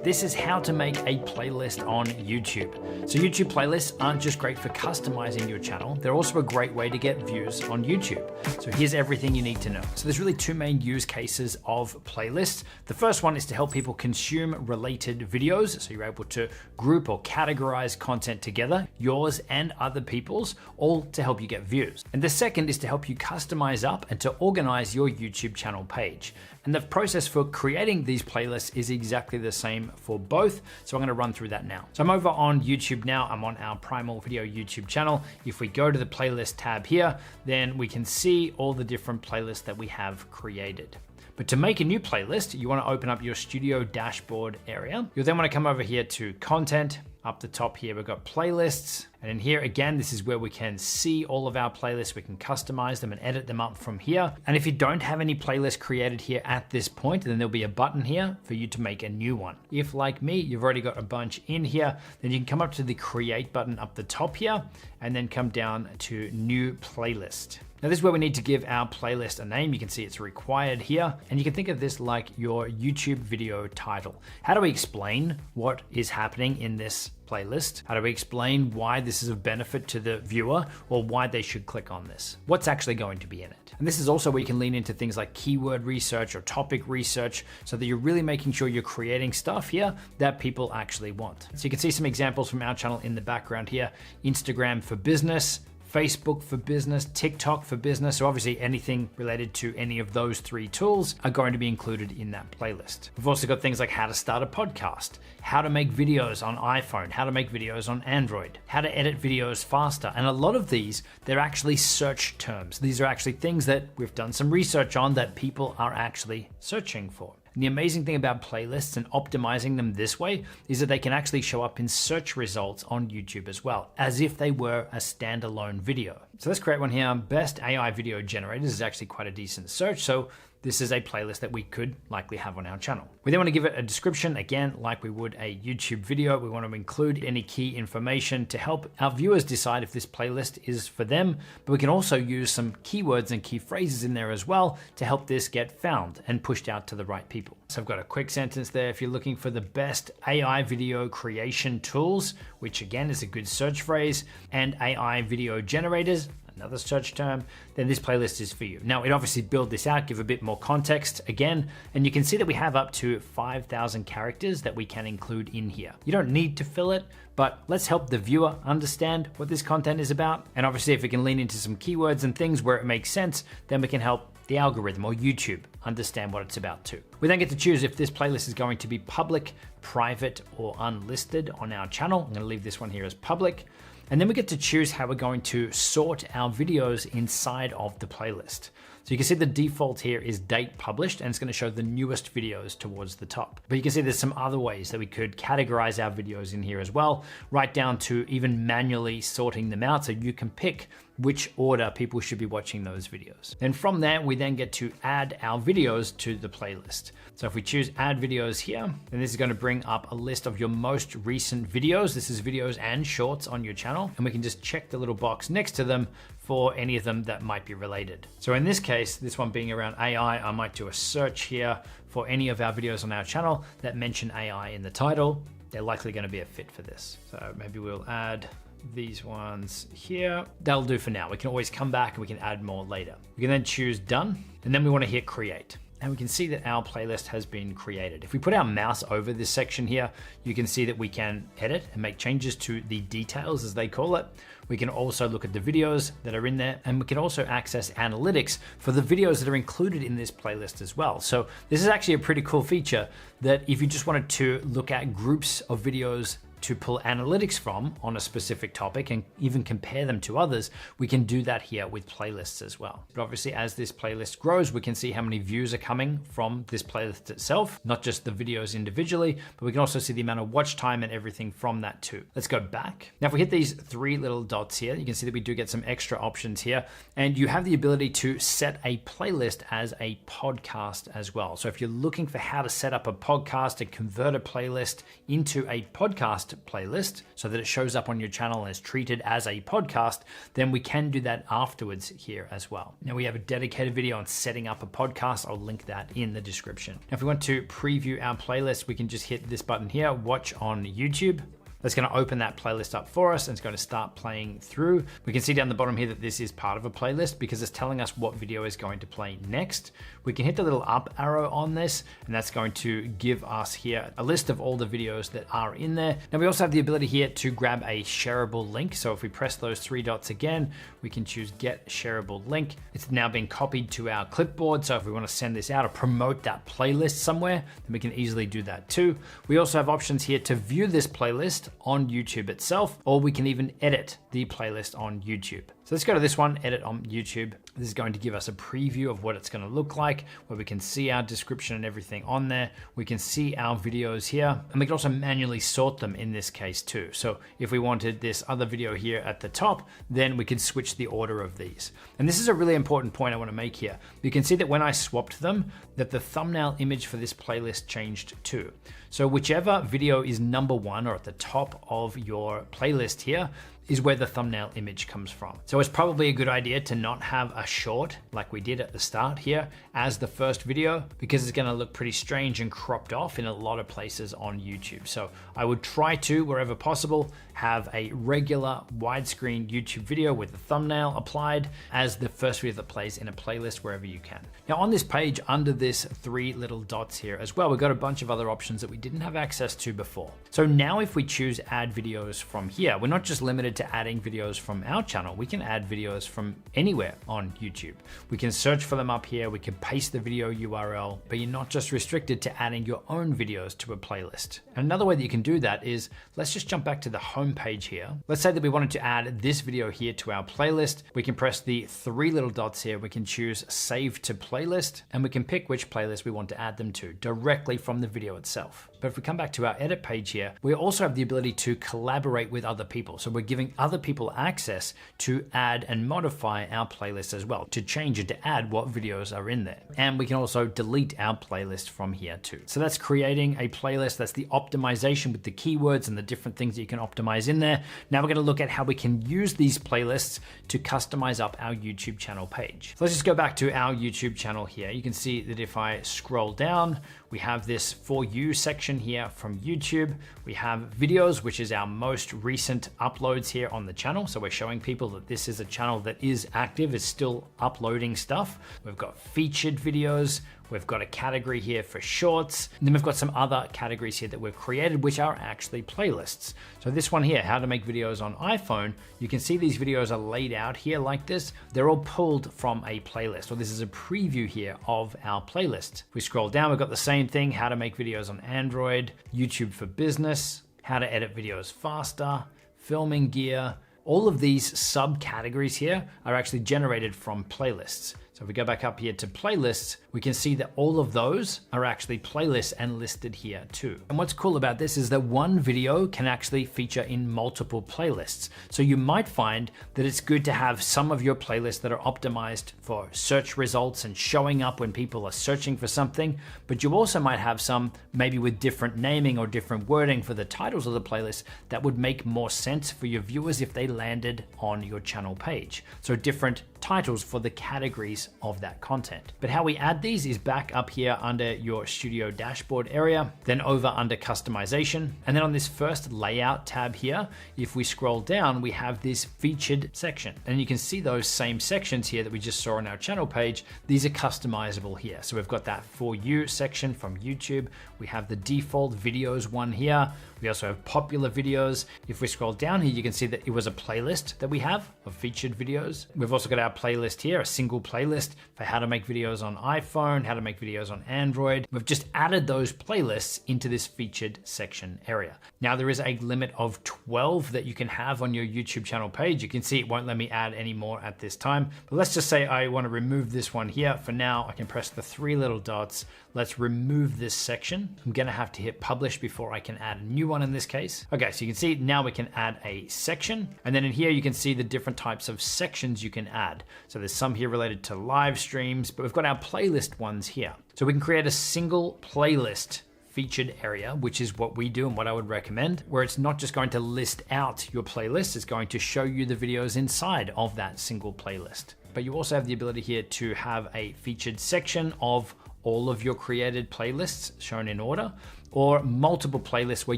This is how to make a playlist on YouTube. So YouTube playlists aren't just great for customizing your channel, they're also a great way to get views on YouTube. So here's everything you need to know. So there's really two main use cases of playlists. The first one is to help people consume related videos. So you're able to group or categorize content together, yours and other people's, all to help you get views. And the second is to help you customize up and to organize your YouTube channel page. And the process for creating these playlists is exactly the same for both. So I'm gonna run through that now. So I'm over on YouTube now. I'm on our Primal Video YouTube channel. If we go to the playlist tab here, then we can see all the different playlists that we have created. But to make a new playlist, you wanna open up your studio dashboard area. You'll then wanna come over here to content. Up the top here, we've got playlists. And in here, again, this is where we can see all of our playlists. We can customize them and edit them up from here. And if you don't have any playlists created here at this point, then there'll be a button here for you to make a new one. If, like me, you've already got a bunch in here, then you can come up to the create button up the top here, and then come down to new playlist. Now this is where we need to give our playlist a name. You can see it's required here, and you can think of this like your YouTube video title. How do we explain what is happening in this playlist? How do we explain why this is of benefit to the viewer or why they should click on this? What's actually going to be in it? And this is also where you can lean into things like keyword research or topic research so that you're really making sure you're creating stuff here that people actually want. So you can see some examples from our channel in the background here. Instagram for business, Facebook for business, TikTok for business. So obviously anything related to any of those three tools are going to be included in that playlist. We've also got things like how to start a podcast, how to make videos on iPhone, how to make videos on Android, how to edit videos faster. And a lot of these, they're actually search terms. These are actually things that we've done some research on that people are actually searching for. And the amazing thing about playlists and optimizing them this way is that they can actually show up in search results on YouTube as well, as if they were a standalone video. So let's create one here. Best AI video generators is actually quite a decent search. So this is a playlist that we could likely have on our channel. We then want to give it a description, again, like we would a YouTube video. We want to include any key information to help our viewers decide if this playlist is for them, but we can also use some keywords and key phrases in there as well to help this get found and pushed out to the right people. So I've got a quick sentence there. If you're looking for the best AI video creation tools, which again is a good search phrase, and AI video generators, another search term, then this playlist is for you. Now, we'd obviously build this out, give a bit more context again, and you can see that we have up to 5,000 characters that we can include in here. You don't need to fill it, but let's help the viewer understand what this content is about. And obviously, if we can lean into some keywords and things where it makes sense, then we can help the algorithm or YouTube understand what it's about too. We then get to choose if this playlist is going to be public, private, or unlisted on our channel. I'm gonna leave this one here as public. And then we get to choose how we're going to sort our videos inside of the playlist. So you can see the default here is date published, and it's gonna show the newest videos towards the top. But you can see there's some other ways that we could categorize our videos in here as well, right down to even manually sorting them out so you can pick which order people should be watching those videos. And from there, we then get to add our videos to the playlist. So if we choose add videos here, then this is gonna bring up a list of your most recent videos. This is videos and shorts on your channel. And we can just check the little box next to them for any of them that might be related. So in this case, this one being around AI, I might do a search here for any of our videos on our channel that mention AI in the title. They're likely gonna be a fit for this. So maybe we'll add these ones here. That'll do for now. We can always come back and we can add more later. We can then choose done, and then we want to hit create. And we can see that our playlist has been created. If we put our mouse over this section here, you can see that we can edit and make changes to the details, as they call it. We can also look at the videos that are in there, and we can also access analytics for the videos that are included in this playlist as well. So this is actually a pretty cool feature that if you just wanted to look at groups of videos to pull analytics from on a specific topic and even compare them to others, we can do that here with playlists as well. But obviously, as this playlist grows, we can see how many views are coming from this playlist itself, not just the videos individually, but we can also see the amount of watch time and everything from that too. Let's go back. Now, if we hit these three little dots here, you can see that we do get some extra options here, and you have the ability to set a playlist as a podcast as well. So if you're looking for how to set up a podcast and convert a playlist into a podcast, podcast playlist so that it shows up on your channel and is treated as a podcast, then we can do that afterwards here as well. Now we have a dedicated video on setting up a podcast. I'll link that in the description. Now if we want to preview our playlist, we can just hit this button here, watch on YouTube. That's going to open that playlist up for us and it's going to start playing through. We can see down the bottom here that this is part of a playlist because it's telling us what video is going to play next. We can hit the little up arrow on this and that's going to give us here a list of all the videos that are in there. Now we also have the ability here to grab a shareable link. So if we press those three dots again, we can choose get shareable link. It's now been copied to our clipboard. So if we want to send this out or promote that playlist somewhere, then we can easily do that too. We also have options here to view this playlist on YouTube itself, or we can even edit the playlist on YouTube. So let's go to this one, edit on YouTube. This is going to give us a preview of what it's going to look like, where we can see our description and everything on there. We can see our videos here, and we can also manually sort them in this case too. So if we wanted this other video here at the top, then we could switch the order of these. And this is a really important point I want to make here. You can see that when I swapped them, that the thumbnail image for this playlist changed too. So whichever video is number one or at the top of your playlist here is where the thumbnail image comes from. So it's probably a good idea to not have a short like we did at the start here as the first video, because it's gonna look pretty strange and cropped off in a lot of places on YouTube. So I would try to, wherever possible, have a regular widescreen YouTube video with the thumbnail applied as the first video that plays in a playlist wherever you can. Now on this page, under this three little dots here as well, we've got a bunch of other options that we didn't have access to before. So now if we choose add videos from here, we're not just limited to adding videos from our channel. We can add videos from anywhere on YouTube. We can search for them up here. We can paste the video URL, but you're not just restricted to adding your own videos to a playlist. And another way that you can do that is, let's just jump back to the home page here. Let's say that we wanted to add this video here to our playlist. We can press the three little dots here. We can choose save to playlist, and we can pick which playlist we want to add them to directly from the video itself. But if we come back to our edit page here, we also have the ability to collaborate with other people. So we're giving other people access to add and modify our playlist as well, to change it, to add what videos are in there. And we can also delete our playlist from here too. So that's creating a playlist. That's the optimization with the keywords and the different things that you can optimize in there. Now we're going to look at how we can use these playlists to customize up our YouTube channel page. So let's just go back to our YouTube channel here. You can see that if I scroll down, we have this For You section here from YouTube. We have videos, which is our most recent uploads here on the channel. So we're showing people that this is a channel that is active, is still uploading stuff. We've got featured videos. We've got a category here for shorts. And then we've got some other categories here that we've created, which are actually playlists. So this one here, how to make videos on iPhone, you can see these videos are laid out here like this. They're all pulled from a playlist. So this is a preview here of our playlist. If we scroll down, we've got the same thing, how to make videos on Android, YouTube for business, how to edit videos faster, filming gear. All of these subcategories here are actually generated from playlists. So if we go back up here to playlists, we can see that all of those are actually playlists and listed here too. And what's cool about this is that one video can actually feature in multiple playlists. So you might find that it's good to have some of your playlists that are optimized for search results and showing up when people are searching for something, but you also might have some maybe with different naming or different wording for the titles of the playlist that would make more sense for your viewers if they landed on your channel page. So different titles for the categories of that content. But how we add these is back up here under your studio dashboard area, then over under customization. And then on this first layout tab here, if we scroll down, we have this featured section. And you can see those same sections here that we just saw on our channel page. These are customizable here. So we've got that For You section from YouTube. We have the default videos one here. We also have popular videos. If we scroll down here, you can see that it was a playlist that we have of featured videos. We've also got our playlist here, a single playlist for how to make videos on iPhone, how to make videos on Android. We've just added those playlists into this featured section area. Now there is a limit of 12 that you can have on your YouTube channel page. You can see it won't let me add any more at this time, but let's just say I want to remove this one here. For now, I can press the three little dots. Let's remove this section. I'm gonna have to hit publish before I can add a new one in this case. Okay, so you can see now we can add a section. And then in here, you can see the different types of sections you can add. So there's some here related to live streams, but we've got our playlist ones here. So we can create a single playlist featured area, which is what we do and what I would recommend, where it's not just going to list out your playlist, it's going to show you the videos inside of that single playlist. But you also have the ability here to have a featured section of all of your created playlists shown in order, or multiple playlists where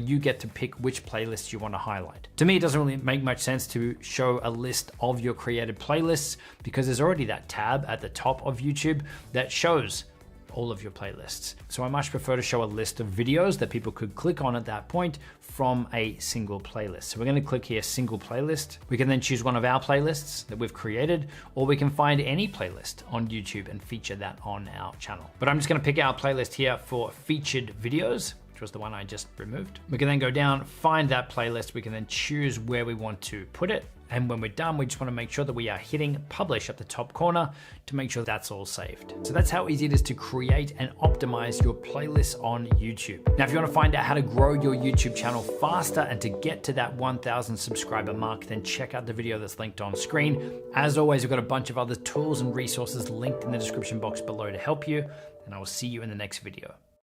you get to pick which playlists you want to highlight. To me, it doesn't really make much sense to show a list of your created playlists because there's already that tab at the top of YouTube that shows all of your playlists. So I much prefer to show a list of videos that people could click on at that point from a single playlist. So we're going to click here, single playlist. We can then choose one of our playlists that we've created, or we can find any playlist on YouTube and feature that on our channel. But I'm just going to pick our playlist here for featured videos, which was the one I just removed. We can then go down, find that playlist. We can then choose where we want to put it. And when we're done, we just want to make sure that we are hitting publish at the top corner to make sure that's all saved. So that's how easy it is to create and optimize your playlists on YouTube. Now, if you want to find out how to grow your YouTube channel faster and to get to that 1,000 subscriber mark, then check out the video that's linked on screen. As always, we've got a bunch of other tools and resources linked in the description box below to help you, and I will see you in the next video.